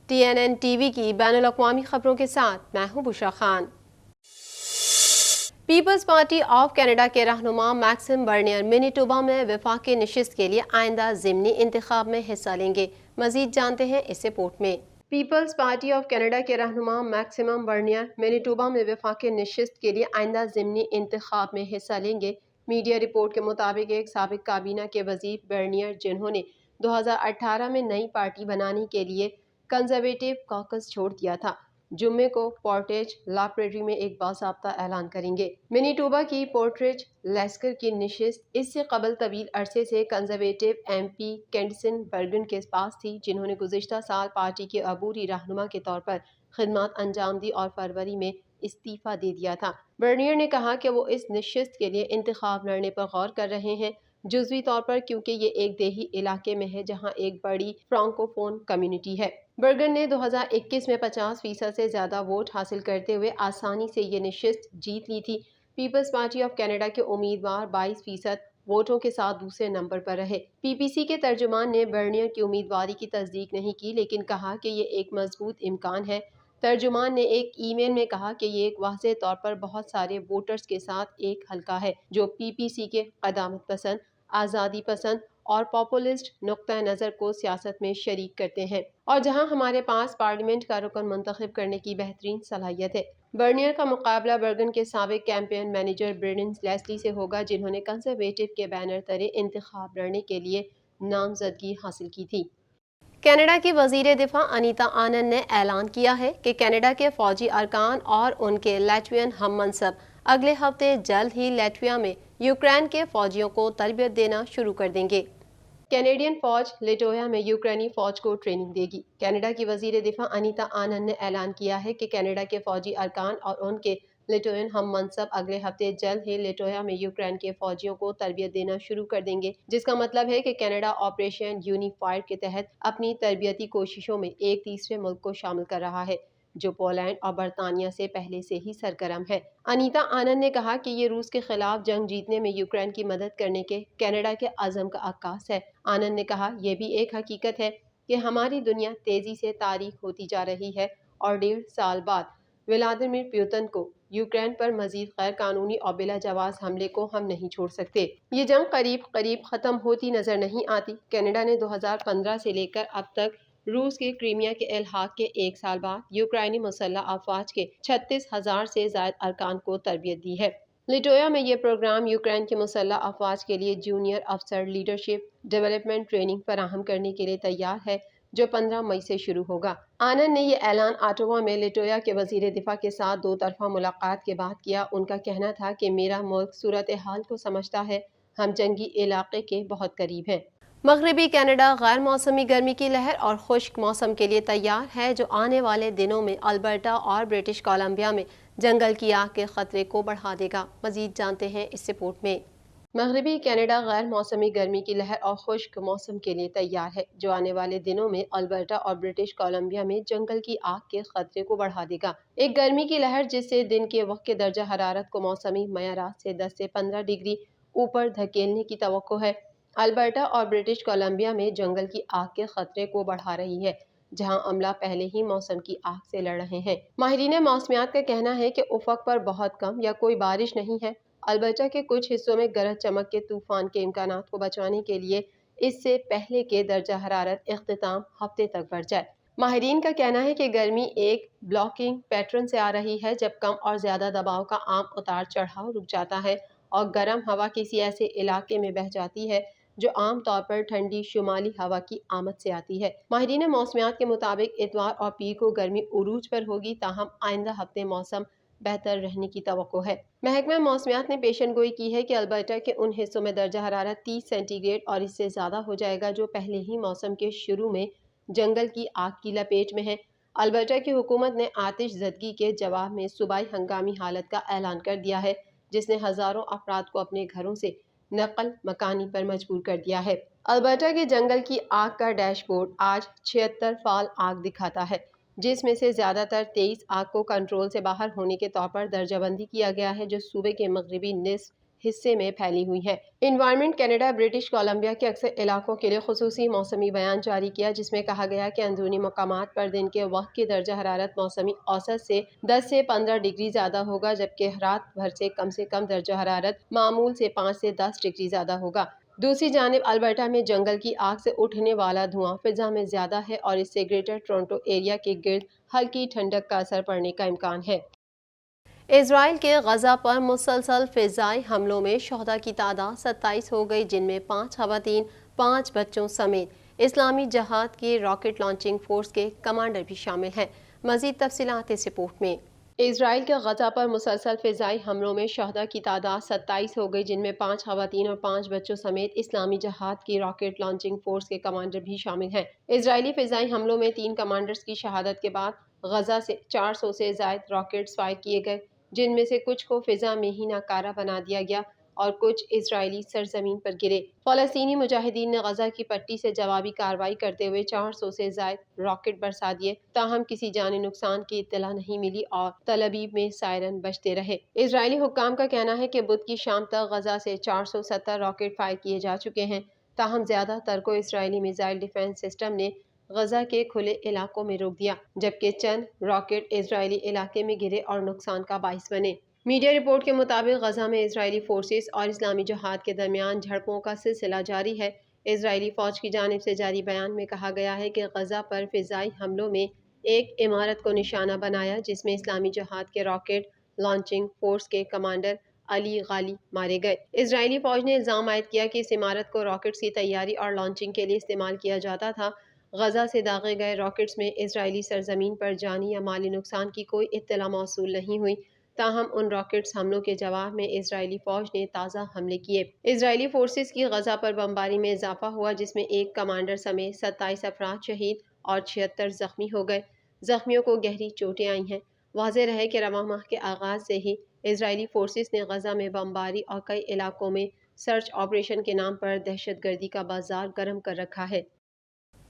TNN TV की बैनुल अक़वामी खबरों के साथ मैं हूं Bushra Khan. Peoples Party of Canada के रहनुमा मैक्सिम बर्नियर मैनिटोबा में वफाकी नशिस्त के लिए आइंदा ज़िमनी इंतखाब में हिस्सा लेंगे। मज़ीद जानते हैं इस रिपोर्ट में। पीपल्स पार्टी ऑफ कनाडा के रहनुमा मैक्सिम बर्नियर मैनिटोबा में वफाकी नशिस्त के लिए आइंदा ज़िमनी इंतखाब में हिस्सा लेंगे। मीडिया रिपोर्ट के मुताबिक एक साबिक काबीना के वजीर बर्नियर, जिन्होंने 2018 में नई पार्टी बनाने के लिए कंजर्वेटिव कॉकस छोड़ दिया था, जुम्मे को पोर्टेज लाइब्रेरी में एक बाज़ाब्ता ऐलान करेंगे। मैनिटोबा की पोर्ट्रेज लेस्कर की नशिस्त इससे कबल तवील अरसे से कंजर्वेटिव MP कैंडसन बर्गन के पास थी, जिन्होंने गुज़िश्ता साल पार्टी के अबूरी रहनुमा के तौर पर खिदमत अंजाम दी और फरवरी में इस्तीफ़ा दे दिया था। बर्नियर ने कहा कि वो इस नशिस्त के लिए इंतखाब लड़ने पर गौर कर रहे हैं, जुज़वी तौर पर क्योंकि ये एक देही इलाके में है जहां एक बड़ी फ्रांकोफोन कम्युनिटी है। बर्गन ने 2021 में 50% से ज़्यादा वोट हासिल करते हुए आसानी से ये नशिस्त जीत ली थी। पीपल्स पार्टी ऑफ कनाडा के उम्मीदवार 22% वोटों के साथ दूसरे नंबर पर रहे। PPC के तर्जुमान ने बर्नियर की उम्मीदवारी की तस्दीक नहीं की, लेकिन कहा कि ये एक मजबूत इम्कान है। तर्जुमान ने एक ईमेल में कहा कि ये एक वाज़ेह तौर पर बहुत सारे वोटर्स के साथ एक हल्का है जो PPC के क़दामत पसंद, आज़ादी पसंद और पॉपुलिस्ट नुक्ता नज़र को सियासत में शरीक करते हैं, और जहां हमारे पास पार्लियामेंट का रुकन मुंतखब करने की बेहतरीन सलाहियत है। बर्नियर का मुकाबला बर्गन के साबिक कैंपेन मैनेजर ब्रेंडन लेस्ली से होगा, जिन्होंने कंजर्वेटिव के बैनर तले इंतखाब लड़ने के लिए नामजदगी हासिल की थी। कनाडा की वज़ीर दिफा अनीता आनंद ने ऐलान किया है कि कनाडा के फौजी अरकान और उनके लैट्वियन हम मनसब अगले हफ्ते जल्द ही लैट्विया में यूक्रेन के फौजियों को तरबियत देना शुरू कर देंगे। कैनेडियन फौज लिटोया में यूक्रेनी फौज को ट्रेनिंग देगी। कनाडा की वज़ीर दिफा अनीता आनंद ने ऐलान किया है कि कनाडा के फौजी अरकान और उनके लिटोयन हम मनसब अगले हफ्ते जल्द ही लिटोया में यूक्रेन के फौजियों को तरबियत देना शुरू कर देंगे, जिसका मतलब है कि कनाडा ऑपरेशन यूनिफाइड के तहत अपनी तरबियती कोशिशों में एक तीसरे मुल्क को शामिल कर रहा है, जो पोलैंड और बरतानिया से पहले से ही सरगर्म है। अनीता आनंद ने कहा कि ये रूस के खिलाफ जंग जीतने में यूक्रेन की मदद करने के कनाडा के अज़म का अक्कास है। आनंद ने कहा, यह भी एक हकीकत है कि हमारी दुनिया तेजी से तारीख होती जा रही है और 1.5 साल बाद व्लादिमीर पुतिन को यूक्रेन पर मजीद गैर कानूनी और बिला जवाज हमले को हम नहीं छोड़ सकते। ये जंग करीब करीब खत्म होती नजर नहीं आती। कनाडा ने 2015 से लेकर अब तक रूस के क्रीमिया के इल्हाक के 1 साल बाद यूक्रेनी मुसल्लह अफवाज के 36,000 से ज्यादा अरकान को तरबियत दी है। लिटोया में ये प्रोग्राम यूक्रेन के मुसल्लह अफवाज के लिए जूनियर अफसर लीडरशिप डेवलपमेंट ट्रेनिंग फराहम करने के लिए तैयार है, जो 15 मई से शुरू होगा। आनंद ने यह ऐलान ऑटावा में लिटोया के वजीर दिफा के साथ 2 तरफा मुलाकात के बाद किया। उनका कहना था कि मेरा मुल्क सूरत हाल को समझता है, हम जंगी इलाके के बहुत करीब हैं। मगरबी कनाडा गैर मौसमी गर्मी की लहर और खुश्क मौसम के लिए तैयार है, जो आने वाले दिनों में अल्बर्टा और ब्रिटिश कोलंबिया में जंगल की आग के खतरे को बढ़ा देगा। मजीद जानते हैं इस रिपोर्ट में। मगरबी कनाडा गैर मौसमी गर्मी की लहर और खुश्क मौसम के लिए तैयार है, जो आने वाले दिनों में अल्बर्टा और ब्रिटिश कोलंबिया में जंगल की आग के खतरे को बढ़ा देगा। एक गर्मी की लहर जिससे दिन के वक्त के दर्जा हरारत को मौसमी मयारात से 10 से 15 डिग्री ऊपर धकेलने की तवक्को है। अल्बर्टा और ब्रिटिश कोलंबिया में जंगल की आग के खतरे को बढ़ा रही है, जहां अमला पहले ही मौसम की आग से लड़ रहे हैं। माहिरीन मौसमियात का कहना है कि उफक पर बहुत कम या कोई बारिश नहीं है। अल्बर्टा के कुछ हिस्सों में गरज चमक के तूफान के इम्कानात को बचाने के लिए इससे पहले के दर्जा हरारत इख्तिताम हफ्ते तक बढ़ जाए। माहिरीन का कहना है कि गर्मी एक ब्लॉकिंग पैटर्न से आ रही है, जब कम और ज्यादा दबाव का आम उतार चढ़ाव रुक जाता है और गर्म हवा किसी ऐसे इलाके में बह जाती है जो आम तौर पर ठंडी शुमाली हवा की आमद से आती है। माहिरीन मौसमियात के मुताबिक इतवार और पीर को गर्मी उरूज पर होगी, ताहम आइंदा हफ्ते मौसम बेहतर रहने की तवक्को है। महकमा मौसमियात ने पेशन गोई की है कि अल्बर्टा के उन हिस्सों में दर्जा हरारत 30 सेंटीग्रेड और इससे ज़्यादा हो जाएगा जो पहले ही मौसम के शुरू में जंगल की आग की लपेट में है। अल्बर्टा की हुकूमत ने आतिश ज़दगी के जवाब में सूबाई हंगामी हालत का ऐलान कर दिया है, जिसने हज़ारों अफराद को अपने घरों से नकल मकानी पर मजबूर कर दिया है। अल्बर्टा के जंगल की आग का डैशबोर्ड आज 76 फाल आग दिखाता है, जिसमें से ज़्यादातर 23 आग को कंट्रोल से बाहर होने के तौर पर दर्जाबंदी किया गया है, जो सूबे के मगरबी निस्फ حصے میں پھیلی ہوئی ہیں۔ انوائرمنٹ کینیڈا برٹش کولمبیا کے اکثر علاقوں کے لیے خصوصی موسمی بیان جاری کیا، جس میں کہا گیا کہ اندرونی مقامات پر دن کے وقت کی درجہ حرارت موسمی اوسط سے 10 سے 15 ڈگری زیادہ ہوگا، جبکہ رات بھر سے کم درجہ حرارت معمول سے 5 سے 10 ڈگری زیادہ ہوگا۔ دوسری جانب البرٹا میں جنگل کی آگ سے اٹھنے والا دھواں فضا میں زیادہ ہے اور اس سے گریٹر ٹورنٹو ایریا کے گرد ہلکی ٹھنڈک کا اثر پڑنے کا امکان ہے۔ اسرائیل کے غزہ پر مسلسل فضائی حملوں میں شہداء کی تعداد 27 ہو گئی، جن میں 5 خواتین، 5 بچوں سمیت اسلامی جہاد کی راکٹ لانچنگ فورس کے کمانڈر بھی شامل ہیں۔ مزید تفصیلات اس رپورٹ میں۔ اسرائیل کے غزہ پر مسلسل فضائی حملوں میں شہداء کی تعداد 27 ہو گئی، جن میں 5 خواتین اور 5 بچوں سمیت اسلامی جہاد کی راکٹ لانچنگ فورس کے کمانڈر بھی شامل ہیں۔ اسرائیلی فضائی حملوں میں 3 کمانڈرز کی شہادت کے بعد غزہ سے 400 سے زائد راکٹس فائر کیے گئے، جن میں سے کچھ کو فضا میں ہی ناکارہ بنا دیا گیا اور کچھ اسرائیلی سرزمین پر گرے۔ فلسطینی مجاہدین نے غزہ کی پٹی سے جوابی کارروائی کرتے ہوئے 400 سے زائد راکٹ برسا دیے، تاہم کسی جانی نقصان کی اطلاع نہیں ملی اور تل ابیب میں سائرن بجتے رہے۔ اسرائیلی حکام کا کہنا ہے کہ بدھ کی شام تک غزہ سے 470 راکٹ فائر کیے جا چکے ہیں، تاہم زیادہ تر کو اسرائیلی میزائل ڈیفنس سسٹم نے غزہ کے کھلے علاقوں میں روک دیا، جبکہ چند راکٹ اسرائیلی علاقے میں گرے اور نقصان کا باعث بنے۔ میڈیا رپورٹ کے مطابق غزہ میں اسرائیلی فورسز اور اسلامی جہاد کے درمیان جھڑپوں کا سلسلہ جاری ہے۔ اسرائیلی فوج کی جانب سے جاری بیان میں کہا گیا ہے کہ غزہ پر فضائی حملوں میں ایک عمارت کو نشانہ بنایا، جس میں اسلامی جہاد کے راکٹ لانچنگ فورس کے کمانڈر علی غالی مارے گئے۔ اسرائیلی فوج نے الزام عائد کیا کہ اس عمارت کو راکٹس کی تیاری اور لانچنگ کے لیے استعمال کیا جاتا تھا۔ غزہ سے داغے گئے راکٹس میں اسرائیلی سرزمین پر جانی یا مالی نقصان کی کوئی اطلاع موصول نہیں ہوئی، تاہم ان راکٹس حملوں کے جواب میں اسرائیلی فوج نے تازہ حملے کیے۔ اسرائیلی فورسز کی غزہ پر بمباری میں اضافہ ہوا، جس میں ایک کمانڈر سمیت 27 افراد شہید اور 76 زخمی ہو گئے۔ زخمیوں کو گہری چوٹیں آئی ہیں۔ واضح رہے کہ رواں ماہ کے آغاز سے ہی اسرائیلی فورسز نے غزہ میں بمباری اور کئی علاقوں میں سرچ آپریشن کے نام پر دہشت گردی کا بازار گرم کر رکھا ہے۔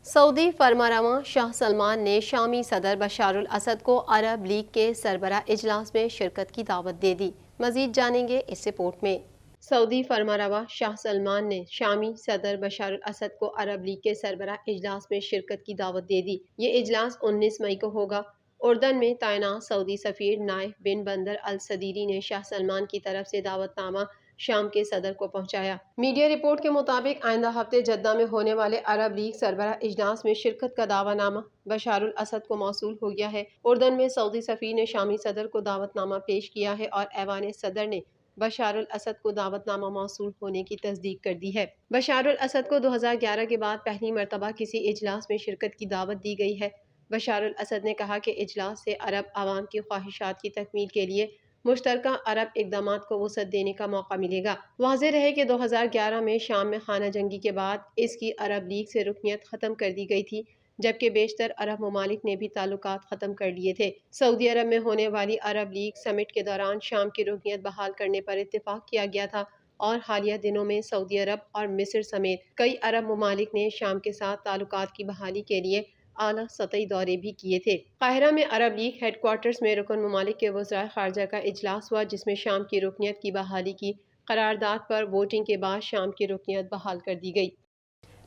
سعودی فرمانروا شاہ سلمان نے شامی صدر بشار الاسد کو عرب لیگ کے سربراہ اجلاس میں شرکت کی دعوت دے دی۔ مزید جانیں گے اس رپورٹ میں۔ سعودی فرمانروا شاہ سلمان نے شامی صدر بشار الاسد کو عرب لیگ کے سربراہ اجلاس میں شرکت کی دعوت دے دی۔ یہ اجلاس 19 مئی کو ہوگا۔ اردن میں تعینات سعودی سفیر نائف بن بندر الصدیری نے شاہ سلمان کی طرف سے دعوت نامہ شام کے صدر کو پہنچایا۔ میڈیا رپورٹ کے مطابق آئندہ ہفتے جدہ میں ہونے والے عرب لیگ سربراہ اجلاس میں شرکت کا دعوی نامہ بشار الاسد کو موصول ہو گیا ہے۔ اردن میں سعودی سفیر نے شامی صدر کو دعوت نامہ پیش کیا ہے اور ایوان صدر نے بشار الاسد کو دعوت نامہ موصول ہونے کی تصدیق کر دی ہے۔ بشار الاسد کو 2011 کے بعد پہلی مرتبہ کسی اجلاس میں شرکت کی دعوت دی گئی ہے۔ بشار الاسد نے کہا کہ اجلاس سے عرب عوام کی خواہشات کی تکمیل کے لیے مشترکہ عرب اقدامات کو وسعت دینے کا موقع ملے گا۔ واضح رہے کہ 2011 میں شام میں خانہ جنگی کے بعد اس کی عرب لیگ سے رکنیت ختم کر دی گئی تھی، جبکہ بیشتر عرب ممالک نے بھی تعلقات ختم کر لیے تھے۔ سعودی عرب میں ہونے والی عرب لیگ سمٹ کے دوران شام کی رکنیت بحال کرنے پر اتفاق کیا گیا تھا اور حالیہ دنوں میں سعودی عرب اور مصر سمیت کئی عرب ممالک نے شام کے ساتھ تعلقات کی بحالی کے لیے اعلیٰ سطحی دورے بھی کیے تھے۔ قاہرہ میں عرب لیگ ہیڈ کوارٹرز میں رکن ممالک کے وزرائے خارجہ کا اجلاس ہوا، جس میں شام کی رکنیت کی بحالی کی قرارداد پر ووٹنگ کے بعد شام کی رکنیت بحال کر دی گئی۔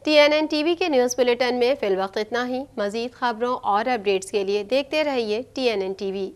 TNN ٹی وی کے نیوز بلیٹن میں فی الوقت اتنا ہی۔ مزید خبروں اور اپڈیٹس کے لیے دیکھتے رہیے TNN ٹی وی۔